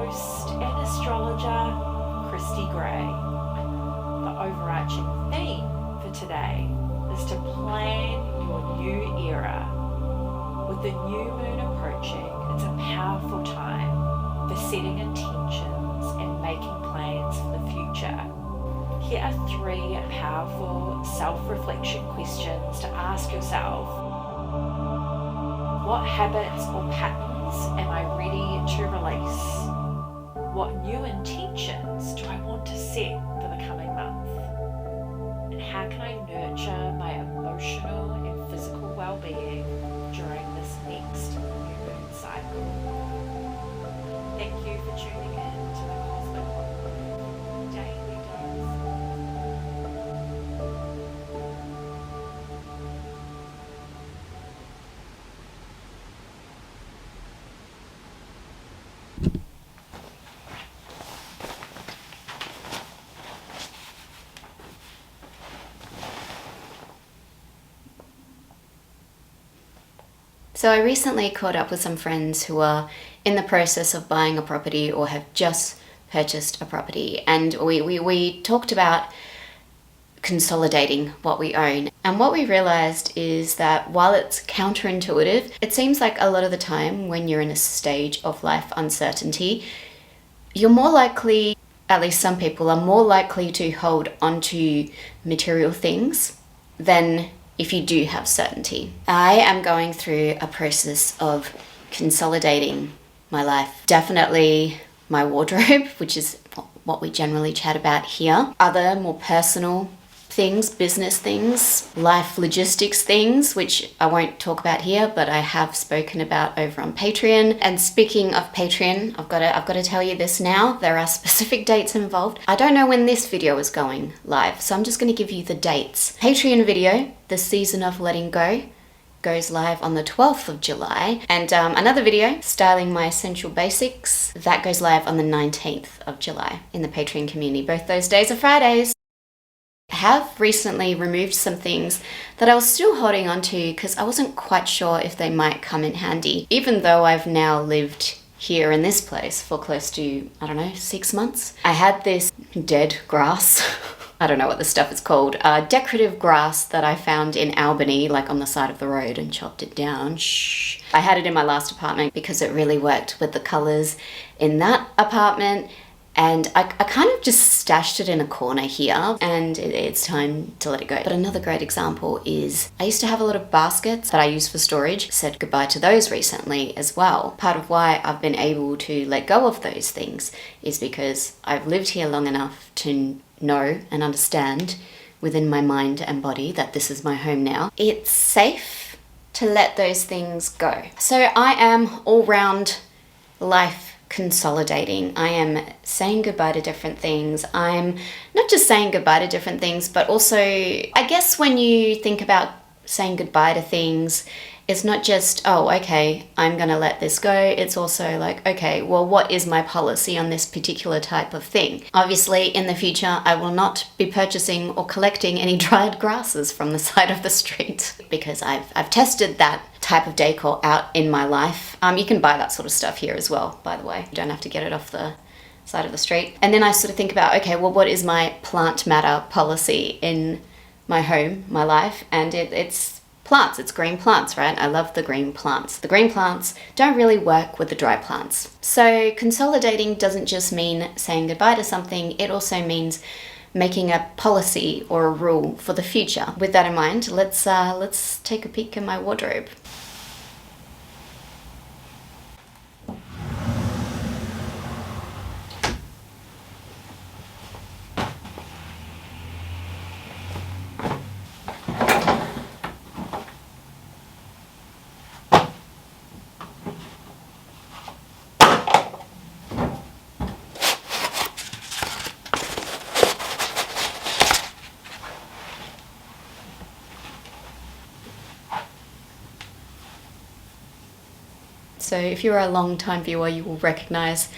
host and astrologer, Christy Gray. The overarching theme for today is to plan your new era. With the new moon approaching, it's a powerful time for setting intentions and making plans for the future. Here are 3 powerful self-reflection questions to ask yourself. What habits or patterns am I ready to release? What new intentions do I want to set for the coming month? And how can I nurture my emotional and physical well-being during this next new moon cycle? Thank you for tuning in to the Cosmic Daily Dose. So I recently caught up with some friends who are in the process of buying a property or have just purchased a property, and we talked about consolidating what we own. And what we realized is that while it's counterintuitive, it seems like a lot of the time when you're in a stage of life uncertainty, you're more likely, at least some people are more likely to hold onto material things than if you do have certainty. I am going through a process of consolidating my life. Definitely my wardrobe, which is what we generally chat about here. Other more personal things, business things, life logistics things, which I won't talk about here, but I have spoken about over on Patreon. And speaking of Patreon, I've got to tell you this now. There are specific dates involved. I don't know when this video is going live, so I'm just going to give you the dates. Patreon video, The Season of Letting Go, goes live on the 12th of July. And another video, Styling My Essential Basics, that goes live on the 19th of July in the Patreon community. Both those days are Fridays. I have recently removed some things that I was still holding on to because I wasn't quite sure if they might come in handy, even though I've now lived here in this place for close to, 6 months. I had this dead grass. I don't know what the stuff is called. Decorative grass that I found in Albany, like on the side of the road, and chopped it down. Shh. I had it in my last apartment because it really worked with the colors in that apartment. And I kind of just stashed it in a corner here, and it's time to let it go. But another great example is I used to have a lot of baskets that I used for storage. Said goodbye to those recently as well. Part of why I've been able to let go of those things is because I've lived here long enough to know and understand within my mind and body that this is my home now. It's safe to let those things go. So I am all round life consolidating. I am saying goodbye to different things. I'm not just saying goodbye to different things, but also, I guess when you think about saying goodbye to things, it's not just, oh, okay, I'm gonna let this go. It's also like, okay, well, what is my policy on this particular type of thing? Obviously, in the future, I will not be purchasing or collecting any dried grasses from the side of the street because I've tested that type of decor out in my life. You can buy that sort of stuff here as well, by the way. You don't have to get it off the side of the street. And then I sort of think about, okay, well, what is my plant matter policy in my home, my life? And it's plants, it's green plants, right? I love the green plants. The green plants don't really work with the dry plants. So consolidating doesn't just mean saying goodbye to something, it also means making a policy or a rule for the future. With that in mind, let's take a peek in my wardrobe. So if you're a long time viewer, you will recognize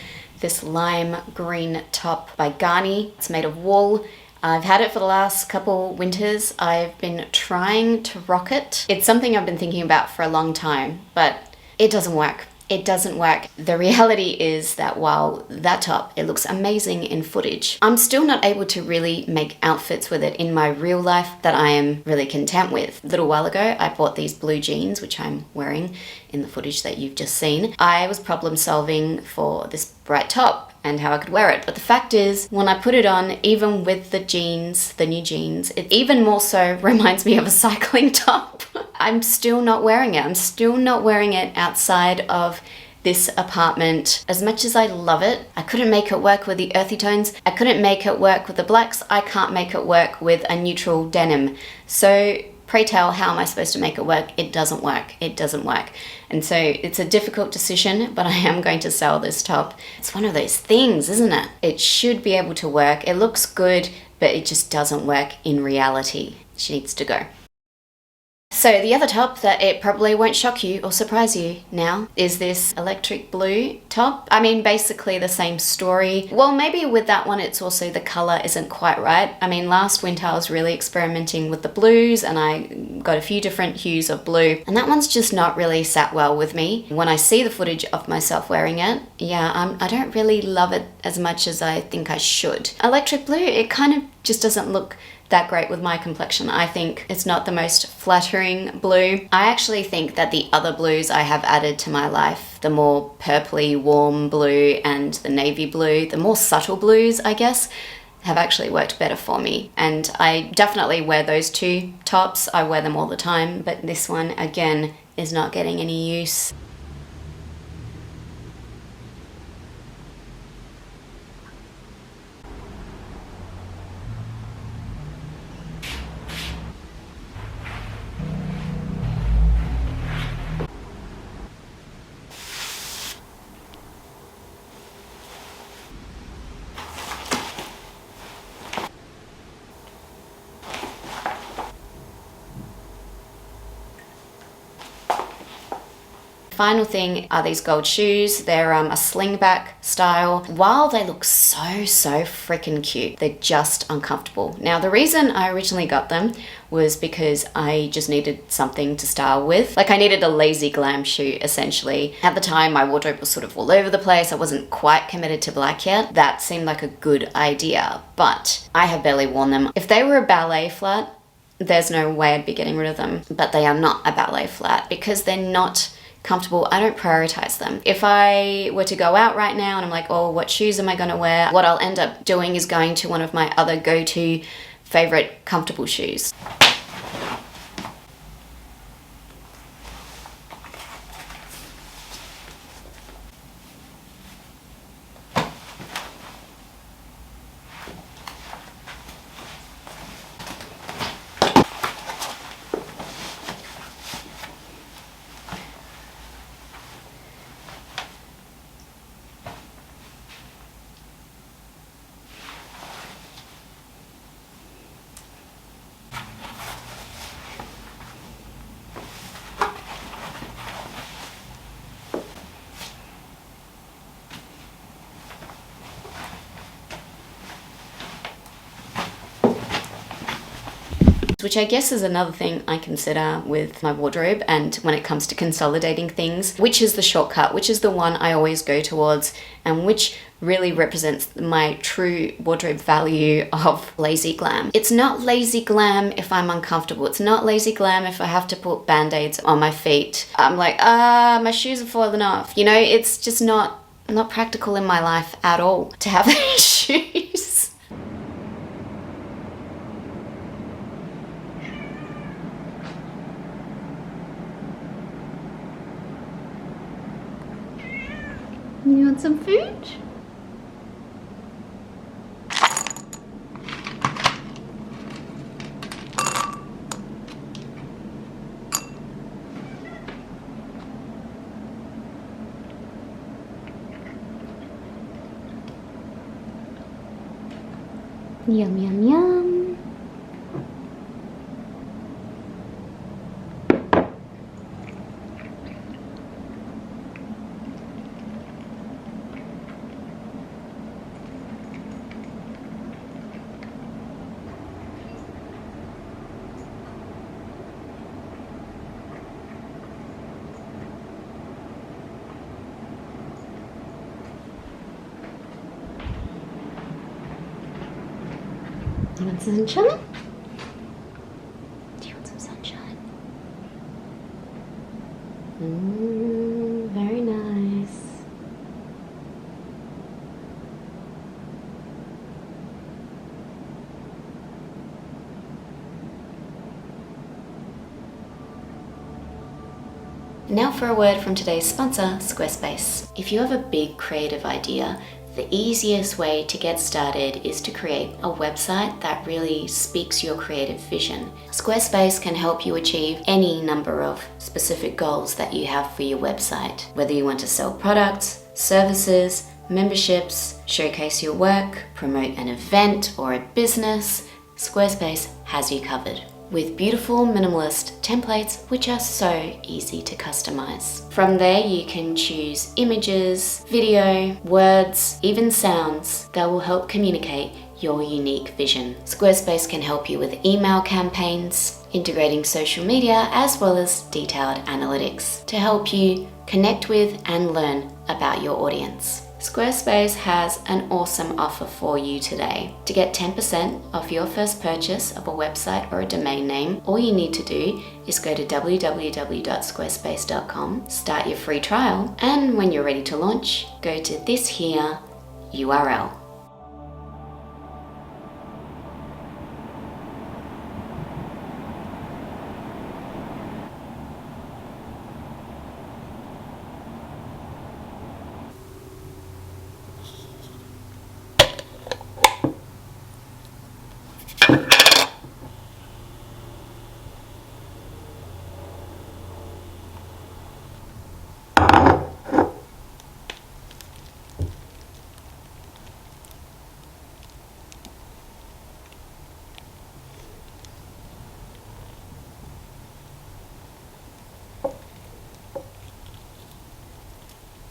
this lime green top by Garni. It's made of wool. I've had it for the last couple winters. I've been trying to rock it. It's something I've been thinking about for a long time, but it doesn't work. it doesn't work. The reality is that while that top, it looks amazing in footage, I'm still not able to really make outfits with it in my real life that I am really content with. A little while ago, I bought these blue jeans, which I'm wearing in the footage that you've just seen. I was problem solving for this bright top and how I could wear it. But the fact is, when I put it on, even with the jeans, the new jeans, it even more so reminds me of a cycling top. I'm still not wearing it. I'm still not wearing it outside of this apartment. As much as I love it, I couldn't make it work with the earthy tones. I couldn't make it work with the blacks. I can't make it work with a neutral denim. So pray tell, how am I supposed to make it work? It doesn't work. It doesn't work. And so it's a difficult decision, but I am going to sell this top. It's one of those things, isn't it? It should be able to work. It looks good, but it just doesn't work in reality. She needs to go. So the other top that it probably won't shock you or surprise you now is this electric blue top. I mean, basically the same story. Well, maybe with that one, it's also the color isn't quite right. I mean, last winter I was really experimenting with the blues and I got a few different hues of blue, and that one's just not really sat well with me. When I see the footage of myself wearing it, yeah, I don't really love it as much as I think I should. Electric blue, it kind of just doesn't look that great with my complexion. I think it's not the most flattering blue. I actually think that the other blues I have added to my life, the more purpley warm blue and the navy blue, the more subtle blues, I guess, have actually worked better for me. And I definitely wear those two tops. I wear them all the time, but this one, again, is not getting any use. Final thing are these gold shoes. They're a slingback style. While they look so freaking cute, they're just uncomfortable. Now, the reason I originally got them was because I just needed something to style with. Like, I needed a lazy glam shoe, essentially. At the time, my wardrobe was sort of all over the place. I wasn't quite committed to black yet. That seemed like a good idea, but I have barely worn them. If they were a ballet flat, there's no way I'd be getting rid of them, but they are not a ballet flat because they're not comfortable. I don't prioritize them. If I were to go out right now and I'm like, oh, what shoes am I gonna wear? What I'll end up doing is going to one of my other go-to favorite comfortable shoes. Which I guess is another thing I consider with my wardrobe, and when it comes to consolidating things, which is the shortcut, which is the one I always go towards, and which really represents my true wardrobe value of lazy glam. It's not lazy glam if I'm uncomfortable. It's not lazy glam if I have to put band-aids on my feet. I'm like, my shoes are falling off. You know, it's just not practical in my life at all to have these shoes. You want some food? Yum, yum, yum. Do you want some sunshine? Do you want some sunshine? Very nice. Now for a word from today's sponsor, Squarespace. If you have a big creative idea, the easiest way to get started is to create a website that really speaks your creative vision. Squarespace can help you achieve any number of specific goals that you have for your website. Whether you want to sell products, services, memberships, showcase your work, promote an event or a business, Squarespace has you covered, with beautiful minimalist templates which are so easy to customize. From there you can choose images, video, words, even sounds that will help communicate your unique vision. Squarespace can help you with email campaigns, integrating social media, as well as detailed analytics to help you connect with and learn about your audience. Squarespace has an awesome offer for you today. To get 10% off your first purchase of a website or a domain name, all you need to do is go to www.squarespace.com, start your free trial, and when you're ready to launch, go to this here URL.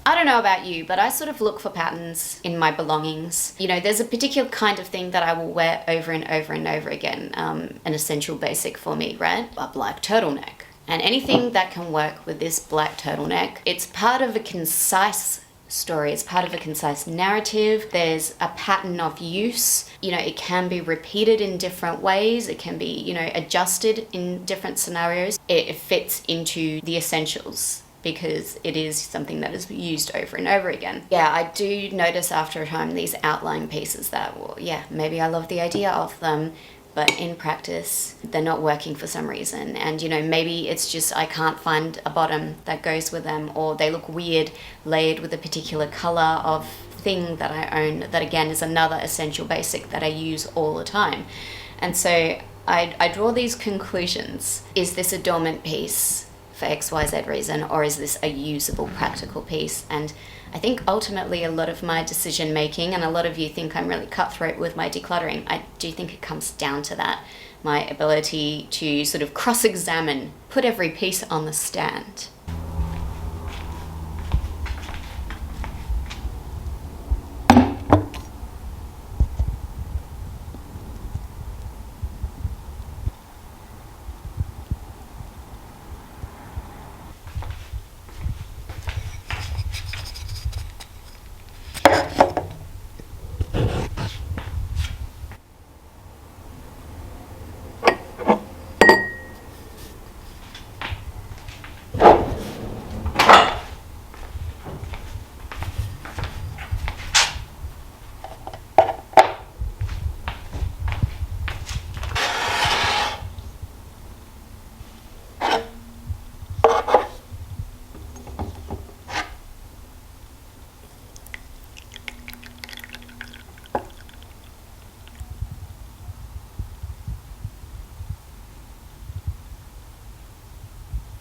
I don't know about you, but I sort of look for patterns in my belongings. You know, there's a particular kind of thing that I will wear over and over and over again. An essential basic for me, right? A black turtleneck. And anything that can work with this black turtleneck, it's part of a concise story. It's part of a concise narrative. There's a pattern of use. You know, it can be repeated in different ways. It can be, you know, adjusted in different scenarios. It fits into the essentials, because it is something that is used over and over again. Yeah, I do notice after a time these outline pieces that, well, yeah, maybe I love the idea of them, but in practice, they're not working for some reason. And, you know, maybe it's just I can't find a bottom that goes with them, or they look weird layered with a particular color of thing that I own, that again is another essential basic that I use all the time. And so I draw these conclusions. Is this a dormant piece for XYZ reason, or is this a usable practical piece? And I think ultimately a lot of my decision making, and a lot of you think I'm really cutthroat with my decluttering, I do think it comes down to that, my ability to sort of cross-examine, put every piece on the stand.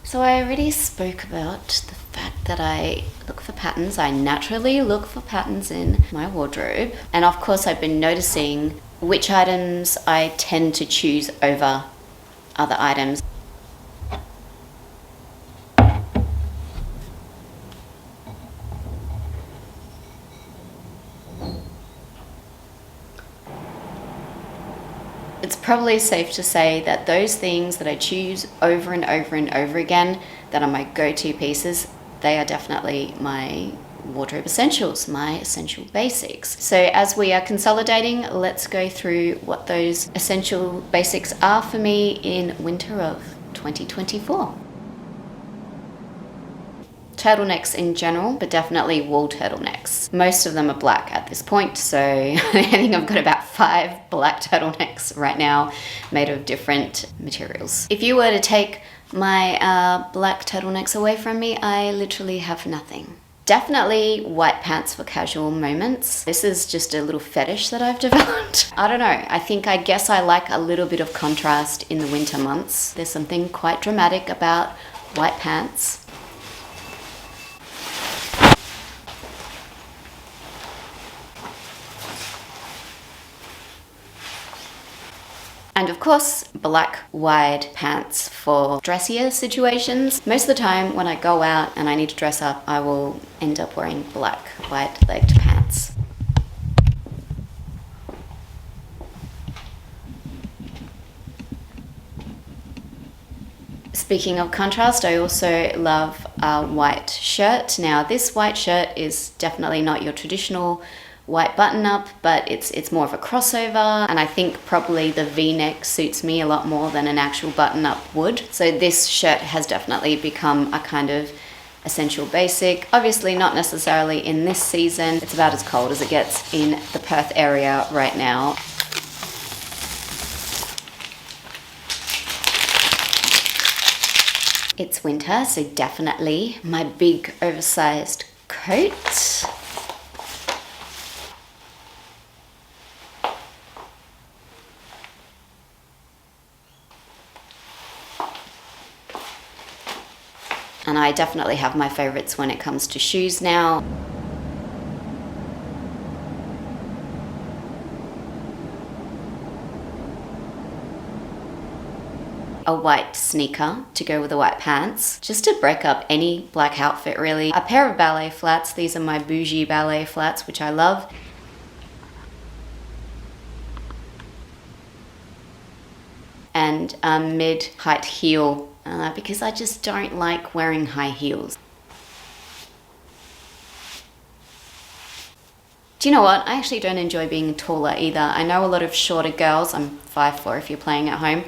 So I already spoke about the fact that I look for patterns. I naturally look for patterns in my wardrobe. And of course I've been noticing which items I tend to choose over other items. It's probably safe to say that those things that I choose over and over and over again that are my go-to pieces, they are definitely my wardrobe essentials, my essential basics. So as we are consolidating, let's go through what those essential basics are for me in winter of 2024. Turtlenecks in general, but definitely wool turtlenecks. Most of them are black at this point, so I think I've got about 5 black turtlenecks right now made of different materials. If you were to take my black turtlenecks away from me, I literally have nothing. Definitely white pants for casual moments. This is just a little fetish that I've developed. I don't know, I guess I like a little bit of contrast in the winter months. There's something quite dramatic about white pants. And of course, black wide pants for dressier situations. Most of the time when I go out and I need to dress up, I will end up wearing black wide-legged pants. Speaking of contrast, I also love a white shirt. Now, this white shirt is definitely not your traditional white button-up, but it's more of a crossover, and I think probably the V-neck suits me a lot more than an actual button-up would. So this shirt has definitely become a kind of essential basic. Obviously not necessarily in this season. It's about as cold as it gets in the Perth area right now. It's winter, so definitely my big oversized coat. And I definitely have my favorites when it comes to shoes now. A white sneaker to go with the white pants, just to break up any black outfit really. A pair of ballet flats, these are my bougie ballet flats, which I love. And a mid-height heel, because I just don't like wearing high heels. Do you know what? I actually don't enjoy being taller either. I know a lot of shorter girls, I'm 5'4" if you're playing at home,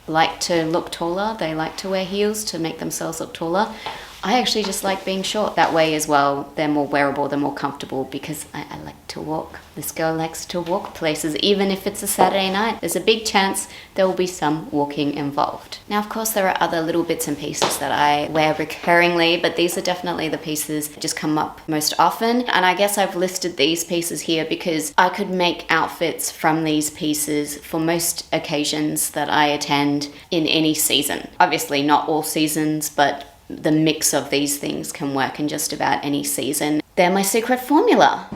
like to look taller. They like to wear heels to make themselves look taller. I actually just like being short. That way as well, they're more wearable, they're more comfortable, because I like to walk. This girl likes to walk places, even if it's a Saturday night. There's a big chance there will be some walking involved. Now, of course, there are other little bits and pieces that I wear recurringly, but these are definitely the pieces that just come up most often. And I guess I've listed these pieces here because I could make outfits from these pieces for most occasions that I attend in any season. Obviously, not all seasons, but the mix of these things can work in just about any season. They're my secret formula.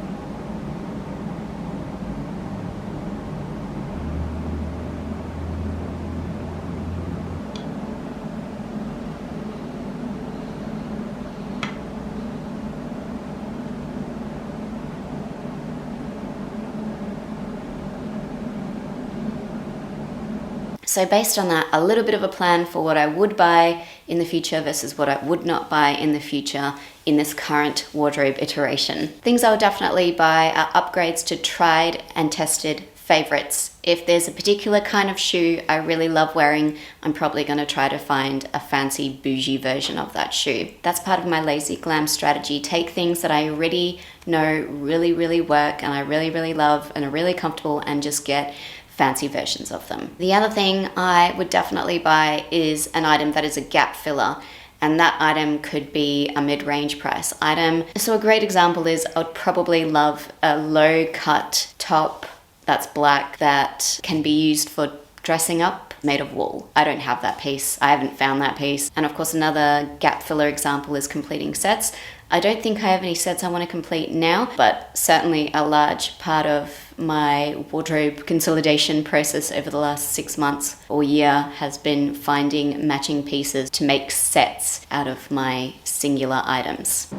So based on that, a little bit of a plan for what I would buy in the future versus what I would not buy in the future in this current wardrobe iteration. Things I would definitely buy are upgrades to tried and tested favorites. If there's a particular kind of shoe I really love wearing, I'm probably going to try to find a fancy bougie version of that shoe. That's part of my lazy glam strategy. Take things that I already know really work and I really love and are really comfortable, and just get fancy versions of them. The other thing I would definitely buy is an item that is a gap filler, and that item could be a mid-range price item. So a great example is I would probably love a low cut top that's black that can be used for dressing up, made of wool. I don't have that piece. I haven't found that piece. And of course, another gap filler example is completing sets. I don't think I have any sets I want to complete now, but certainly a large part of my wardrobe consolidation process over the last 6 months or year has been finding matching pieces to make sets out of my singular items.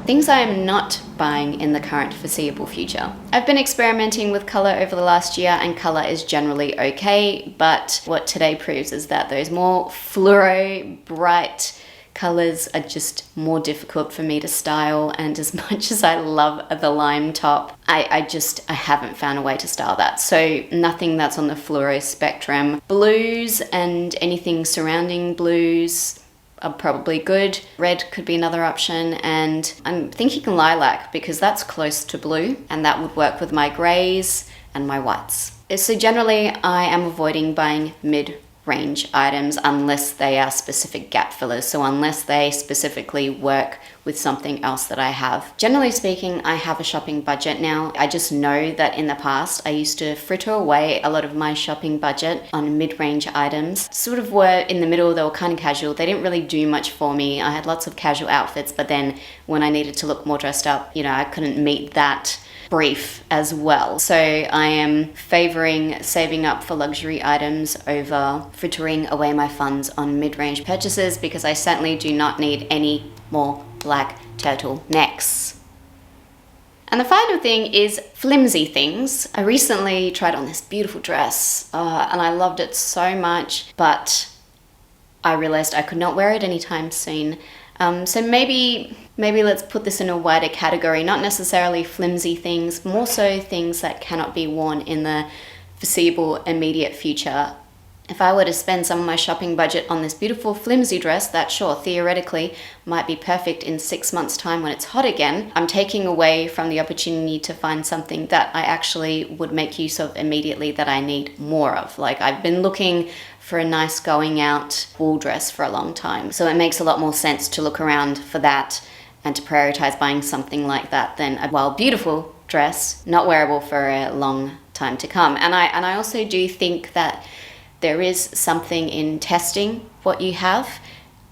Things I am not buying in the current foreseeable future. I've been experimenting with colour over the last year, and colour is generally okay, but what today proves is that those more fluoro, bright colors are just more difficult for me to style, and as much as I love the lime top, I haven't found a way to style that. So nothing that's on the fluoro spectrum. Blues and anything surrounding blues are probably good. Red could be another option, and I'm thinking lilac because that's close to blue and that would work with my grays and my whites. So generally I am avoiding buying mid-range items unless they are specific gap fillers, so unless they specifically work with something else that I have. Generally speaking, I have a shopping budget now. I just know that in the past I used to fritter away a lot of my shopping budget on mid-range items. Sort of were in the middle, they were kind of casual. They didn't really do much for me. I had lots of casual outfits, but then when I needed to look more dressed up, I couldn't meet that brief as well. So I am favoring saving up for luxury items over frittering away my funds on mid-range purchases, because I certainly do not need any more black turtlenecks. And the final thing is flimsy things. I recently tried on this beautiful dress and I loved it so much, but I realized I could not wear it anytime soon. So maybe let's put this in a wider category, not necessarily flimsy things, more so things that cannot be worn in the foreseeable immediate future. If I were to spend some of my shopping budget on this beautiful flimsy dress that, sure, theoretically might be perfect in 6 months' time when it's hot again, I'm taking away from the opportunity to find something that I actually would make use of immediately that I need more of. Like, I've been looking for a nice going out wool dress for a long time, so it makes a lot more sense to look around for that and to prioritize buying something like that than a, while beautiful dress, not wearable for a long time to come. And I also do think that there is something in testing what you have,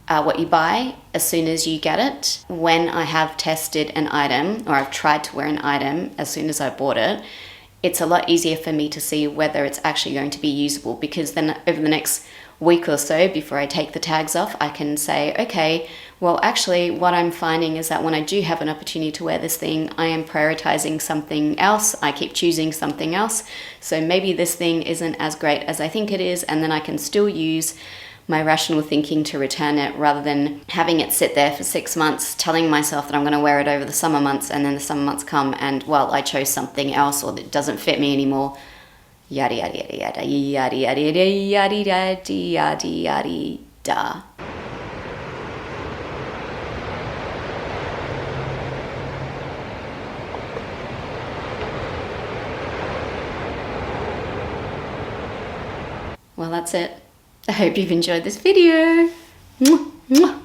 what you buy as soon as you get it. When I have tested an item, or I've tried to wear an item as soon as I bought it, it's a lot easier for me to see whether it's actually going to be usable, because then over the next week or so before I take the tags off, I can say, okay, well, actually what I'm finding is that when I do have an opportunity to wear this thing, I am prioritizing something else. I keep choosing something else. So maybe this thing isn't as great as I think it is, and then I can still use my rational thinking to return it, rather than having it sit there for 6 months, telling myself that I'm going to wear it over the summer months, and then the summer months come and, well, I chose something else, or it doesn't fit me anymore. Yada yada yada yada yada yada yada yada yada yada yada. Well, that's it. I hope you've enjoyed this video. Mwah, mwah.